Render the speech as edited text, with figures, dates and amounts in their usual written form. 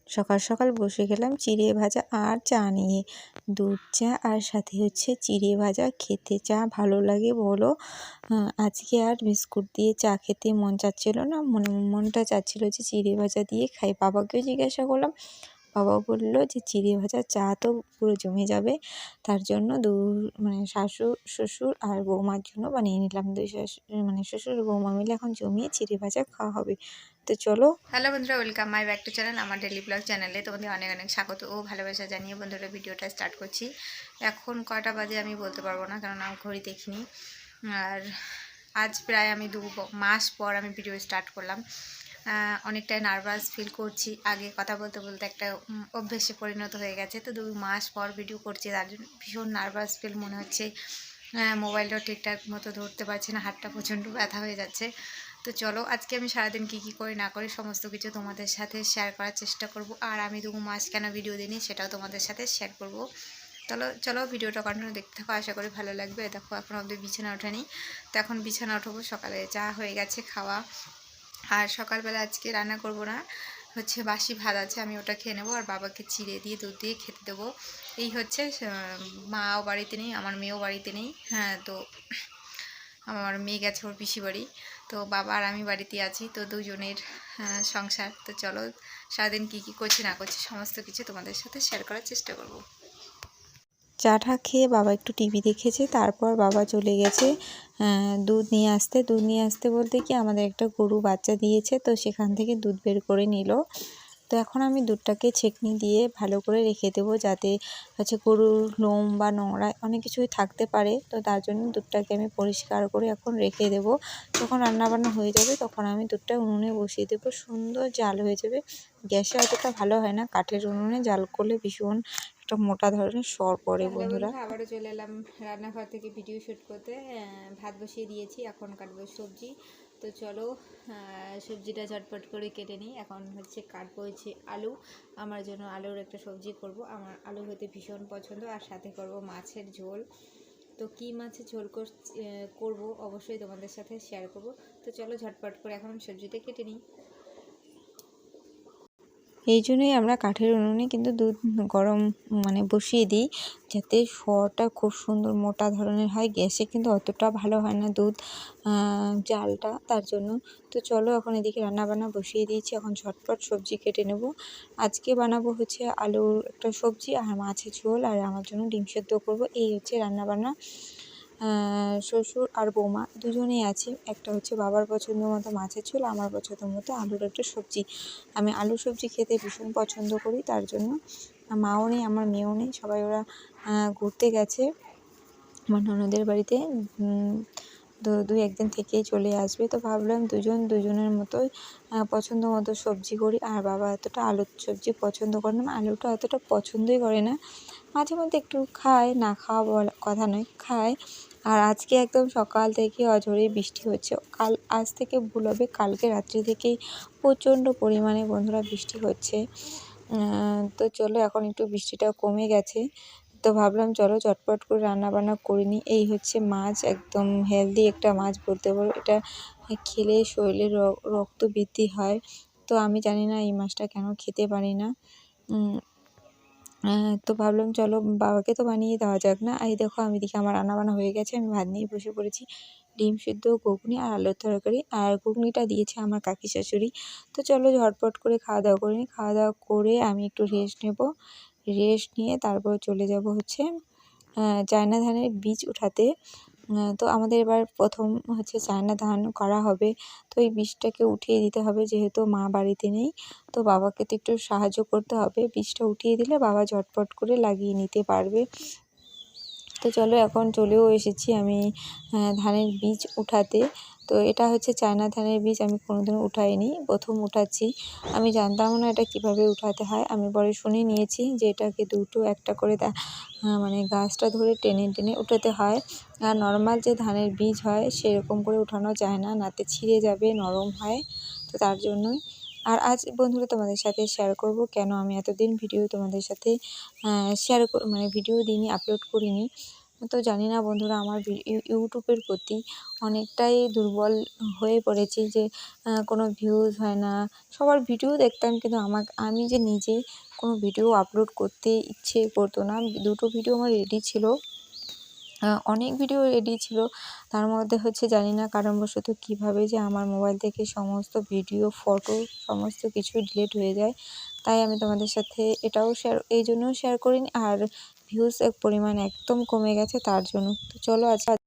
সকাল সকাল বসে গেলাম চিড়ে ভাজা আর চা নিয়ে। দুধ চা আর সাথে হচ্ছে চিড়ে ভাজা। খেতে চা ভালো লাগে বলো। আজকে আর বিস্কুট দিয়ে চা খেতে মন চাচ্ছিল না, মনটা চাচ্ছিল যে চিড়ে ভাজা দিয়ে খাই। বাবাকেও জিজ্ঞাসা করলাম, বাবা বললো যে চিড়ে ভাজা চা তো পুরো জমে যাবে, তার জন্য শাশুড় শ্বশুর আর বৌমার জন্য বানিয়ে নিলাম। দুই শ্বশুর বৌমা মিলে এখন জমিয়ে চিড়ে ভাজা খাওয়া হবে। তো চলো। হ্যালো বন্ধুরা, welcome my back to channel. আমার ডেলি ব্লগ চ্যানেলে তোমাদের অনেক অনেক স্বাগত ও ভালোবাসা জানিয়ে বন্ধুরা ভিডিওটা স্টার্ট করছি। এখন কয়টা বাজে আমি বলতে পারবো না, কারণ আমি ঘড়ি দেখিনি। আর আজ প্রায় আমি 2 মাস পর আমি ভিডিও স্টার্ট করলাম। অনেকটাই নার্ভাস ফিল করছি। আগে কথা বলতে বলতে একটা অভ্যেসে পরিণত হয়ে গেছে, তো 2 মাস পর ভিডিও করছি, তার জন্য ভীষণ নার্ভাস ফিল মনে হচ্ছে। মোবাইলটাও ঠিকঠাক মতো ধরতে পারছি না, হাতটা প্রচণ্ড ব্যথা হয়ে যাচ্ছে। তো চলো, আজকে আমি সারাদিন কী করি না করি সমস্ত কিছু তোমাদের সাথে শেয়ার করার চেষ্টা করব। আর আমি 2 মাস কেন ভিডিও দিইনি সেটাও তোমাদের সাথে শেয়ার করব। চলো ভিডিওটা কন্টিনিউ দেখতে থাকো, আশা করি ভালো লাগবে। দেখো এখন অবধি বিছানা ওঠেনি, তো এখন বিছানা উঠবো। সকালে চা হয়ে গেছে খাওয়া। আর সকালবেলা আজকে রান্না করব না, হচ্ছে বাসি ভাত আছে, আমি ওটা খেয়ে নেবো। আর বাবাকে চিড়ে দিয়ে দুধ দিয়ে খেতে দেবো। এই হচ্ছে, মাও বাড়িতে নেই, আমার মেয়েও বাড়িতে নেই। হ্যাঁ, তো আমার মেয়ে গেছে ওর পিসি বাড়ি, তো বাবা আর আমি বাড়িতে আছি, তো দুজনের সংসার। তো চলো, সারাদিন কী করছি না করছি সমস্ত কিছু তোমাদের সাথে শেয়ার করার চেষ্টা করব। চাটা খেয়ে বাবা একটু টিভি দেখেছে, তারপর বাবা চলে গেছে দুধ নিয়ে আসতে বলতে কি আমাদের একটা গরু বাচ্চা দিয়েছে, তো সেখান থেকে দুধ বের করে নিল। তো এখন আমি দুধটাকে ছেঁকনি দিয়ে ভালো করে রেখে দেবো, যাতে হচ্ছে গরুর লোম বা নোংরা অনেক কিছুই থাকতে পারে। তো তার জন্য দুধটাকে আমি পরিষ্কার করে এখন রেখে দেবো। যখন রান্নাবান্না হয়ে যাবে তখন আমি দুধটা উনুনে বসিয়ে দেবো, সুন্দর জাল হয়ে যাবে। গ্যাসে অতটা ভালো হয় না, কাঠের উনুনে জাল করলে ভীষণ একটা মোটা ধরনের সর পড়ে বন্ধুরা। আবারও চলে এলাম রান্নাঘর থেকে ভিডিও শ্যুট করতে। ভাত বসিয়ে দিয়েছি, এখন কাটবো সবজি। তো চলো, সবজিটা ঝটপট করে কেটে নিই। এখন হচ্ছে কাটবো হচ্ছে আলু। আমার জন্য আলুর একটা সবজি করব। আমার আলু হতে ভীষণ পছন্দ, আর সাথে করব মাছের ঝোল। তো কী মাছের ঝোল করব অবশ্যই তোমাদের সাথে শেয়ার করব। তো চলো ঝটপট করে এখন সবজিটা কেটে নিই। এই জন্যই আমরা কাঠের উনুনে কিন্তু দুধ গরম বসিয়ে দিই, যাতে সরটা খুব সুন্দর মোটা ধরনের হয়। গ্যাসে কিন্তু অতটা ভালো হয় না দুধ জালটা, তার জন্য। তো চলো, এখন এদিকে রান্নাবান্না বসিয়ে দিয়েছি, এখন ঝটপট সবজি কেটে নেব। আজকে বানাবো হচ্ছে আলুর একটা সবজি আর মাছের ঝোল, আর আমার জন্য ডিম সেদ্ধ করব। এই হচ্ছে রান্নাবান্না। শ্বশুর আর বৌমা দুজনেই আছে। একটা হচ্ছে বাবার পছন্দ মতো মাছের ঝোল, আমার পছন্দ মতো আলুর একটা সবজি। আমি আলু সবজি খেতে ভীষণ পছন্দ করি, তার জন্য। মাও নেই, আমার মেয়েও নেই, সবাই ওরা ঘুরতে গেছে আমার ননদের বাড়িতে। দু একদিন থেকেই চলে আসবে। তো ভাবলাম দুজনের মতোই পছন্দ মতো সবজি করি। আর বাবা এতটা আলুর সবজি পছন্দ করে না, আলুটা অতটা পছন্দই করে না। মাঝে মধ্যে একটু খায়, না খাওয়া বলা কথা নয়, খায়। আর আজকে একদম সকাল থেকে অঝরে বৃষ্টি হচ্ছে। আজ থেকে ভুল হবে, কালকে রাত্রি থেকেই প্রচণ্ড পরিমাণে বন্ধুরা বৃষ্টি হচ্ছে। তো চলো, এখন একটু বৃষ্টিটা কমে গেছে, তো ভাবলাম চলো চটপট করে রান্নাবান্না করে নিই। এই হচ্ছে মাছ, একদম হেলদি একটা মাছ বলতে পারো। এটা খেলে শরীরে রক্ত বৃদ্ধি হয়। তো আমি জানি না এই মাছটা কেন খেতে পারি না। তো ভাবলাম চলো বাবাকে তো বানিয়ে দেওয়া যাক না। এই দেখো, আমি দেখি আমার রান্নাবান্না হয়ে গেছে, আমি ভাত নিয়ে বসে পড়েছি। ডিম সিদ্ধ, ঘুগনি আর আলুর তরকারি। আর ঘুগনিটা দিয়েছে আমার কাকি শাশুড়ি। তো চলো ঝটপট করে খাওয়া দাওয়া করে নিই। খাওয়া দাওয়া করে আমি একটু রেস্ট নেব। রেস্ট নিয়ে তারপর চলে যাব হচ্ছে চায়না ধানের বীজ উঠাতে। তো আমাদের এবার প্রথম হচ্ছে চায়না ধান করা হবে, তো এই বীজটাকে উঠিয়ে দিতে হবে, যেহেতু মা বাড়িতে নেই। তো বাবাকে তো একটু সাহায্য করতে হবে, বীজটা উঠিয়ে দিলে বাবা ঝটপট করে লাগিয়ে নিতে পারবে। তো চলো, এখন চলেও এসেছি আমি ধানের বীজ উঠাতে। তো এটা হচ্ছে চায়না ধানের বীজ, আমি কোনোদিনও উঠাইনি, প্রথম উঠাচ্ছি। আমি জানতামও না এটা কীভাবে উঠাতে হয়। আমি পরে শুনে নিয়েছি যে এটাকে দুটো একটা করে গাছটা ধরে টেনে টেনে উঠাতে হয়। আর নর্মাল যে ধানের বীজ হয় সেরকম করে উঠানো যায় না, নাতে ছিঁড়ে যাবে, নরম হয়। তো তার জন্যই। আর আজ বন্ধুরা তোমাদের সাথে শেয়ার করব কেন আমি এতদিন ভিডিও তোমাদের সাথে ভিডিও দিইনি, আপলোড করিনি। তো জানি না বন্ধুরা, আমার ইউটিউবের প্রতি অনেকটাই দুর্বল হয়ে পড়েছি যে কোনো ভিউজ হয় না। সবার ভিডিও দেখতাম, কিন্তু আমি যে নিজে কোনো ভিডিও আপলোড করতে ইচ্ছে করতো না। 2টো ভিডিও আমার রেডি ছিল, অনেক ভিডিও রেডি ছিল। তার মধ্যে হচ্ছে জানি না কারণবশত কীভাবে যে আমার মোবাইল থেকে সমস্ত ভিডিও, ফটো সমস্ত কিছুই ডিলিট হয়ে যায়। তাই আমি তোমাদের সাথে এটাও এই জন্যও শেয়ার করিনি, আর ভিউজ পরিমাণ একদম কমে গেছে তার জন্য। তো চলো আজকে